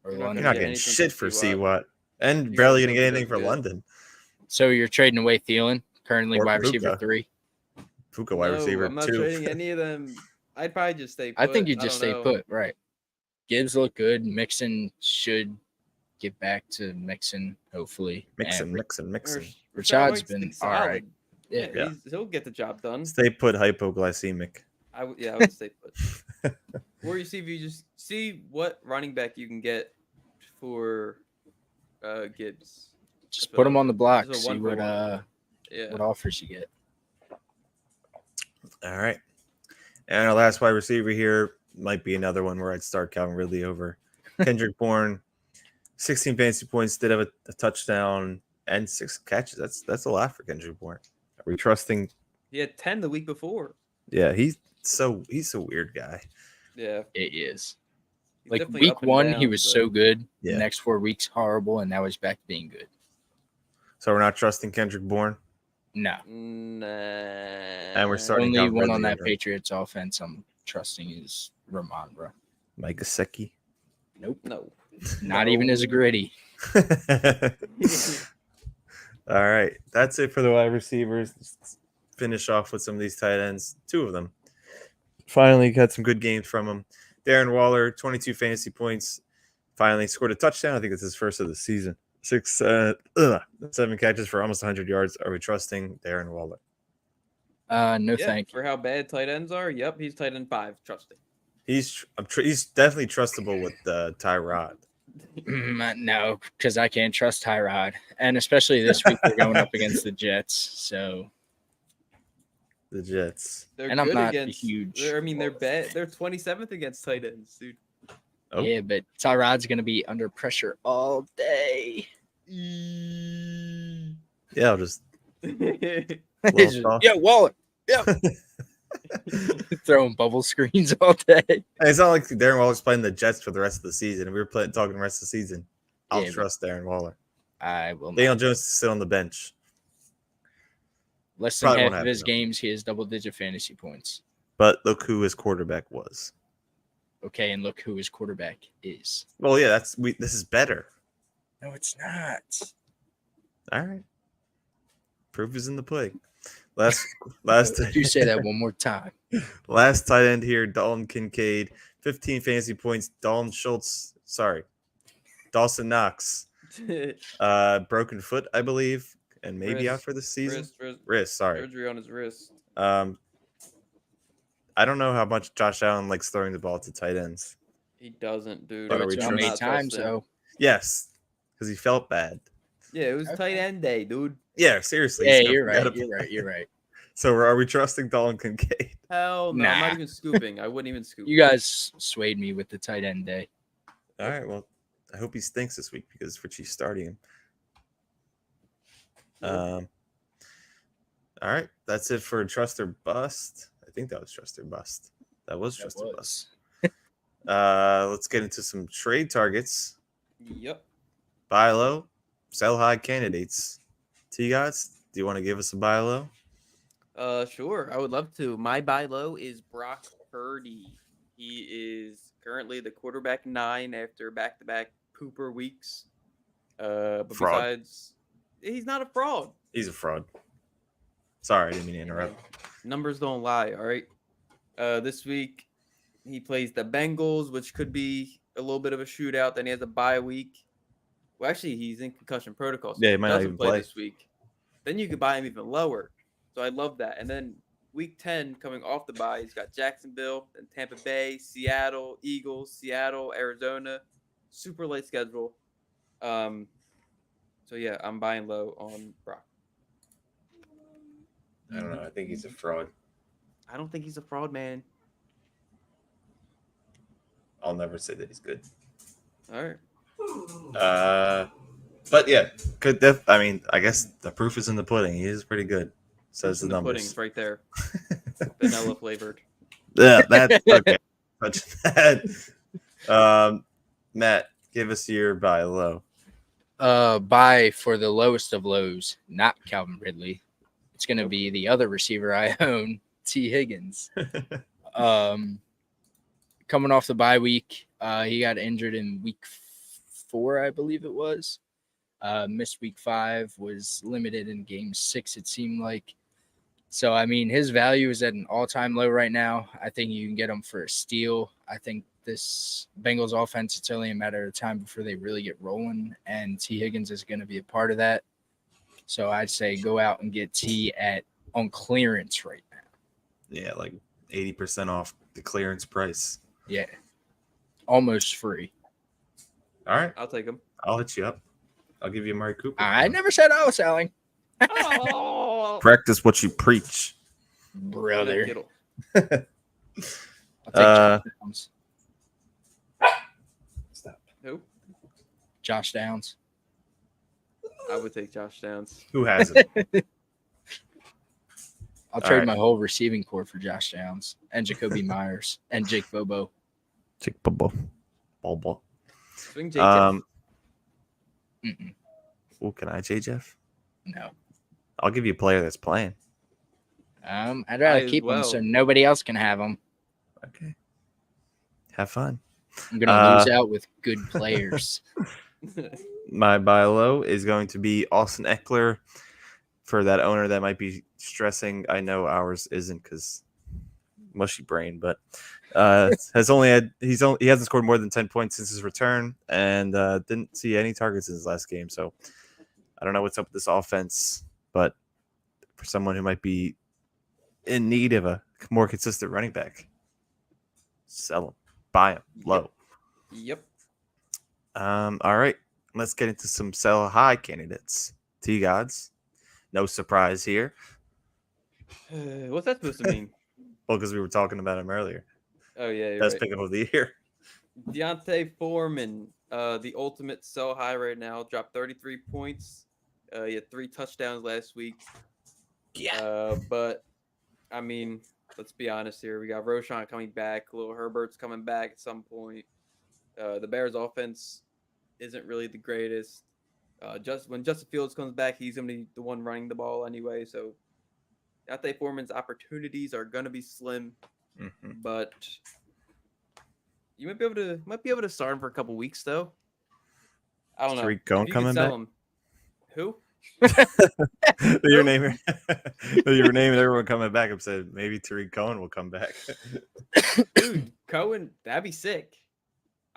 or You're London. not getting shit for C-Watt, and barely getting anything for London. So you're trading away Thielen, currently wide receiver 3. Puka wide receiver 2. I'm not trading any of them. I'd probably just stay put. I think you just stay put, right? Gibbs look good. Mixon should get back to Mixon, hopefully. Mixon. Rashad's been all right. Yeah. He'll get the job done. Stay put, hypoglycemic. I would stay put. Or you see if you just see what running back you can get for Gibbs. Just put him on the block. That's a See one for what Yeah. what offers you get. All right. And our last wide receiver here might be another one where I'd start Calvin Ridley over Kendrick Bourne. 16 fantasy points, did have a touchdown and 6 catches. That's a lot for Kendrick Bourne. Are we trusting? He had 10 the week before. Yeah, he's a weird guy. Yeah. It is. He's Like definitely week up and 1, he down, was but- so good. Yeah. The next 4 weeks, horrible, and now he's back to being good. So we're not trusting Kendrick Bourne, No. Nah. and we're starting Only Calvin one Ridley on that over Patriots offense I'm trusting is Ramon, bro. Mike Gesicki. Nope. No. Not even as a gritty. All right, that's it for the wide receivers. Let's finish off with some of these tight ends. 2 of them finally got some good games from them. Darren Waller, 22 fantasy points. Finally scored a touchdown. I think it's his first of the season. 7 catches for almost 100 yards. Are we trusting Darren Waller? No, Yeah, thank you. for how bad tight ends are, yep, he's tight end 5. Trust it. He's definitely trustable with Tyrod. No, because I can't trust Tyrod. And especially this week, we're going up against the Jets. So, The Jets. They're And I'm good not a against. huge- They're bad. They're 27th against tight ends, dude. Oh. yeah, but Tyrod's going to be under pressure all day. Yeah, I'll just He's just, off. yeah, Waller. Yeah. Throwing bubble screens all day. It's not like Darren Waller's playing the Jets for the rest of the season. If we were talking the rest of the season, I'll Yeah, but- trust Darren Waller. I will Daniel not. Jones to sit on the bench. Less than probably half won't of his happen, though. games, he has double-digit fantasy points. But look who his quarterback was. Okay, and look who his quarterback is. Well, yeah, this is better. No, it's not. All right. Proof is in the pudding. Last You say that one more time. last tight end here, Dalton Kincaid, 15 fantasy points. Dawson Knox, broken foot, I believe, and maybe out Wrist. for the season. Wrist. Wrist, sorry. Surgery on his wrist. I don't know how much Josh Allen likes throwing the ball to tight ends. He doesn't, dude. But are we How trusting- many not times, trusting. so Yes, because he felt bad. Yeah, it was Okay. tight end day, dude. Yeah, seriously. yeah, he's gonna you're forget right. about You're it. right. You're right. So are we trusting Dalton Kincaid? Hell no, I'm Nah. not even scooping. I wouldn't even scoop. You guys swayed me with the tight end day. All right. Well, I hope he stinks this week because Richie's starting him. All right. That's it for Trust or Bust. I think that was Trust or Bust. That was Trust or Bust. Let's get into some trade targets. Yep. Buy low, sell high candidates. T-Gods, do you want to give us a buy low? Sure. I would love to. My buy low is Brock Purdy. He is currently the quarterback 9 after back-to-back pooper weeks. But Fraud. besides, he's not a fraud. He's a fraud. Sorry, I didn't mean to interrupt. Numbers don't lie. All right. This week he plays the Bengals, which could be a little bit of a shootout. Then he has a bye week. Well, actually, he's in concussion protocol. So Yeah, he might not doesn't even play play. this week. Then you could buy him even lower. So I love that. And then week 10 coming off the bye, he's got Jacksonville, then Tampa Bay, Seattle, Eagles, Seattle, Arizona. Super light schedule. So yeah, I'm buying low on Brock. I don't know. I think he's a fraud. I don't think he's a fraud, man. I'll never say that he's good. All right. But yeah, I mean, I guess the proof is in the pudding. He is pretty good. Says the numbers. Pudding's right there. Vanilla flavored. Yeah, that's okay. Touch that. Matt, give us your buy low. Buy for the lowest of lows, not Calvin Ridley. It's going to be the other receiver I own, T. Higgins. Coming off the bye week, he got injured in week 4, I believe it was. Missed week 5, was limited in game 6, it seemed like. So, I mean, his value is at an all-time low right now. I think you can get him for a steal. I think this Bengals offense, it's only a matter of time before they really get rolling, and T. Higgins is going to be a part of that. So I'd say go out and get T on clearance right now. Yeah, like 80% off the clearance price. Yeah. Almost free. All right, I'll take him. I'll hit you up. I'll give you Amari Cooper. I never said I was selling. Oh, Practice what you preach. Brother. Kittle. I'll take Josh Downs. Stop. Who? Josh Downs. I would take Josh Downs. Who has it? I'll trade right. my whole receiving core for Josh Downs and Jacoby Myers and Jake Bobo. Jake Bobo. Bobo. Swing JJ. Oh, can I, Jeff? No. I'll give you a player that's playing. I'd rather keep them so nobody else can have them. Okay. Have fun. I'm gonna lose out with good players. My buy low is going to be Austin Eckler. For that owner that might be stressing, I know ours isn't because mushy brain, but he hasn't scored more than 10 points since his return, and didn't see any targets in his last game. So I don't know what's up with this offense, but for someone who might be in need of a more consistent running back, sell him, buy him low. Yep. All right, let's get into some sell high candidates. T-Gods. No surprise here. What's that supposed to mean? Well, because we were talking about him earlier. Oh, yeah. Best Right. pickup of the year. Deontay Foreman, the ultimate sell high right now, dropped 33 points. He had 3 touchdowns last week. Yeah. But, I mean, let's be honest here. We got Roshan coming back. Khalil Herbert's coming back at some point. The Bears' offense isn't really the greatest. When Justin Fields comes back, he's going to be the one running the ball anyway. So, Deontay Foreman's opportunities are going to be slim. Mm-hmm. But you might be able to start him for a couple weeks though. I don't know. Tariq Cohen coming back? Who? Your name, everyone coming back. I said maybe Tariq Cohen will come back. Dude, Cohen, that'd be sick.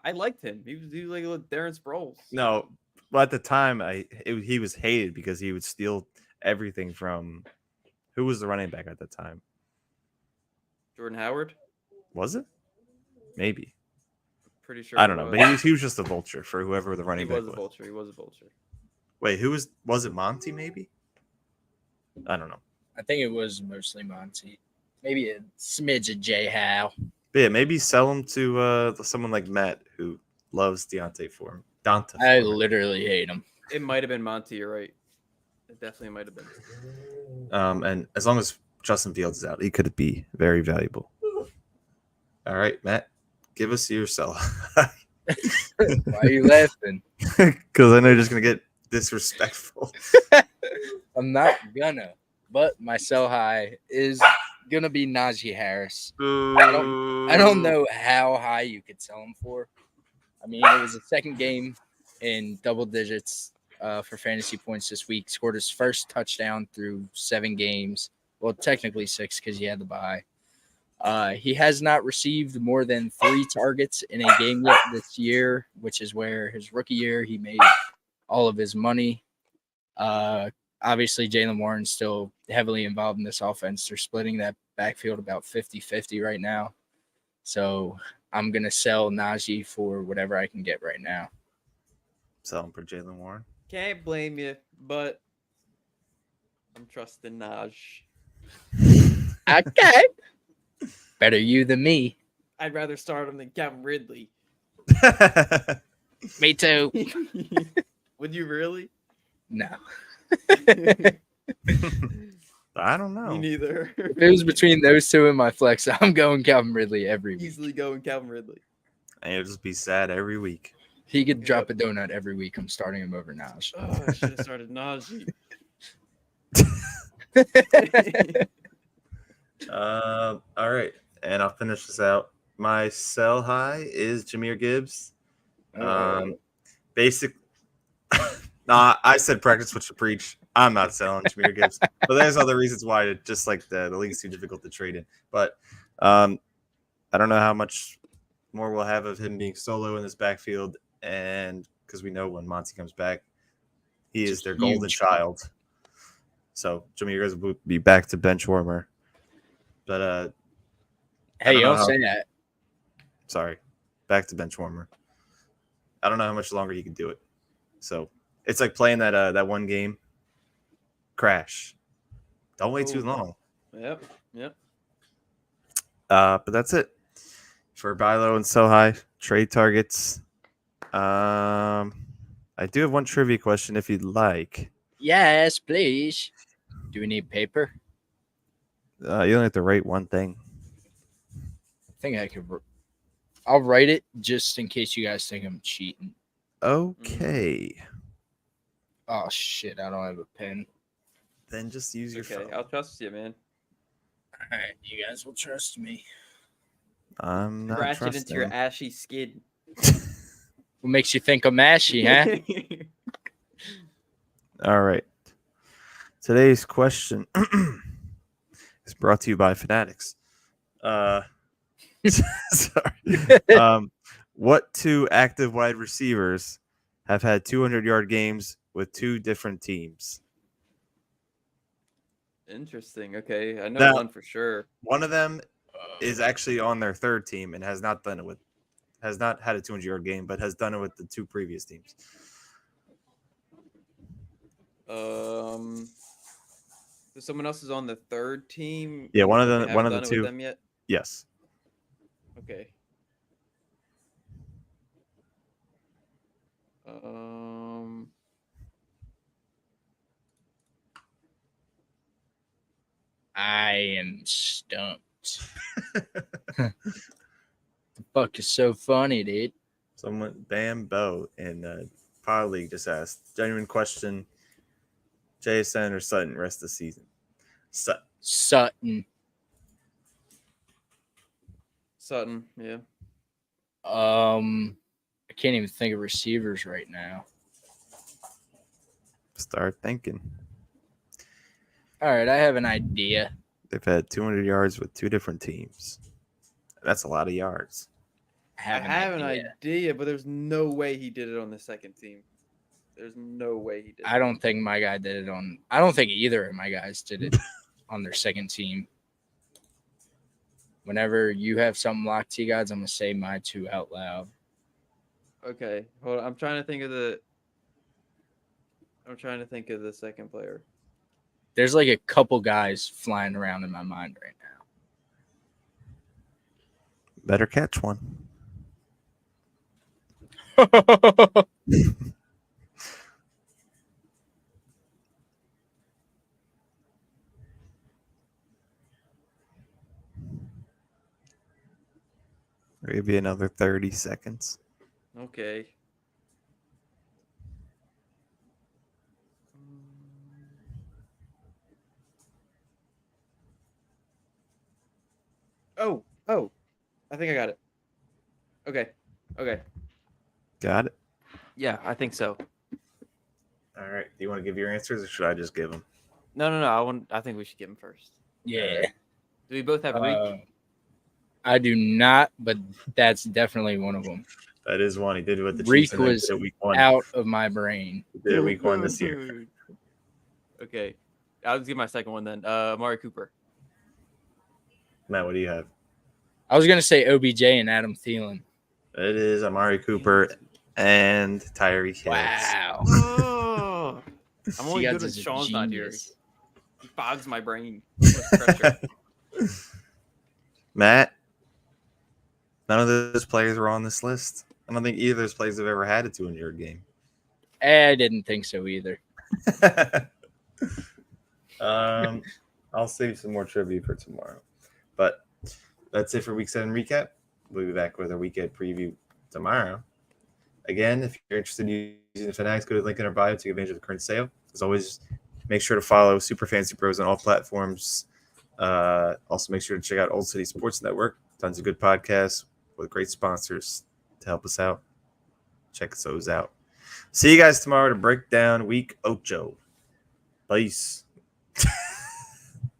I liked him. He was like Darren Sproles. No, well, at the time, he was hated because he would steal everything from who was the running back at the time. Jordan Howard. Was it? Maybe. Pretty sure. I don't know, but he was just a vulture for whoever the running back was. He was a vulture. Wait, who was it? Monty? Maybe. I don't know. I think it was mostly Monty. Maybe a smidge of Jay Howe. But yeah, maybe sell him to someone like Matt who loves Deontay Foreman. I literally hate him. It might have been Monty. You're right. It definitely might have been. And as long as Justin Fields is out, he could be very valuable. All right, Matt, give us your sell. Why are you laughing? Because I know you're just gonna get disrespectful. I'm not gonna, but my sell high is gonna be Najee Harris. I don't know how high you could sell him for. I mean, it was the second game in double digits for fantasy points this week. Scored his first touchdown through 7 games. Well, technically 6 because he had the bye. He has not received more than 3 targets in a game yet this year, which is where his rookie year he made all of his money. Obviously, Jalen Warren's still heavily involved in this offense. They're splitting that backfield about 50-50 right now. So I'm going to sell Najee for whatever I can get right now. Sell him for Jalen Warren. Can't blame you, but I'm trusting Naj. Okay. Better you than me. I'd rather start him than Calvin Ridley. Me too. Would you really? No. I don't know. Me neither. If it was between those two and my flex, I'm going Calvin Ridley every week. Easily going Calvin Ridley. And you'll just be sad every week. He could drop a donut every week. I'm starting him over Naj. Oh, I should have started Najee. All right. And I'll finish this out. My sell high is Jahmyr Gibbs. Basic. Nah, I said practice what you preach. I'm not selling Jahmyr Gibbs. But there's other reasons why, just like the league's too difficult to trade in. But I don't know how much more we'll have of him being solo in this backfield. And because we know when Monty comes back, he is their golden child. So Jahmyr Gibbs will be back to bench warmer. But hey, don't say that. Sorry, back to bench warmer. I don't know how much longer he can do it. So It's like playing that one game. Crash. Don't wait too Oh. long. Yep. But that's it for buy low and sell high trade targets. I do have one trivia question if you'd like. Yes, please. Do we need paper? You only have to rate one thing. I think I could. I'll write it just in case you guys think I'm cheating. Okay. Oh shit! I don't have a pen. Then just use your phone. I'll trust you, man. All right, you guys will trust me. I'm not Scratch it trusting. into your ashy skin. What makes you think I'm ashy, huh? All right. Today's question is brought to you by Fanatics. Sorry. What two active wide receivers have had 200-yard games with two different teams? Interesting. Okay, I know Now- one for sure. One of them is actually on their third team and has not had a 200-yard game, but has done it with the two previous teams. So someone else is on the third team. Yeah, one of but them. they haven't One of the done it two. with them yet. Yes. Okay. I am stumped. The fuck is so funny, dude? Someone, Bambo in Power League just asked, genuine question, JSN or Sutton rest of the season? Sutton. Sutton, yeah. I can't even think of receivers right now. Start thinking. All right, I have an idea. They've had 200 yards with two different teams. That's a lot of yards. I have an idea, but there's no way he did it on the second team. There's no way he did. I don't think my guy did it on. I don't think either of my guys did it on their second team. Whenever you have something locked to you guys, I'm gonna say my two out loud. Okay, hold on. I'm trying to think of the second player. There's like a couple guys flying around in my mind right now. Better catch one. Maybe another 30 seconds. Okay. Oh, I think I got it. Okay. Got it? Yeah, I think so. All right. Do you want to give your answers or should I just give them? No. I think we should give him first. Yeah. Do we both have reach? I do not, but that's definitely one of them. That is one. He did it with the Reek Chiefs. And then was did it week one. out of my brain. He did it week one this year. Okay. I'll just give my second one then. Amari Cooper. Matt, what do you have? I was gonna say OBJ and Adam Thielen. It is Amari Cooper and Tyreek Hill. Wow. Oh, I'm only You good guys when is a Sean's not here. genius. He bogs my brain. Pressure. Matt, none of those players are on this list. I don't think either of those players have ever had a 200-yard game. I didn't think so either. I'll save some more trivia for tomorrow. But that's it for Week 7 recap. We'll be back with a Week 8 preview tomorrow. Again, if you're interested in using the Fanatics, go to the link in our bio to take advantage of the current sale. As always, make sure to follow Super Fantasy Bros on all platforms. Also, make sure to check out Old City Sports Network. Tons of good podcasts with great sponsors to help us out. Check those out. See you guys tomorrow to break down Week 8. Peace.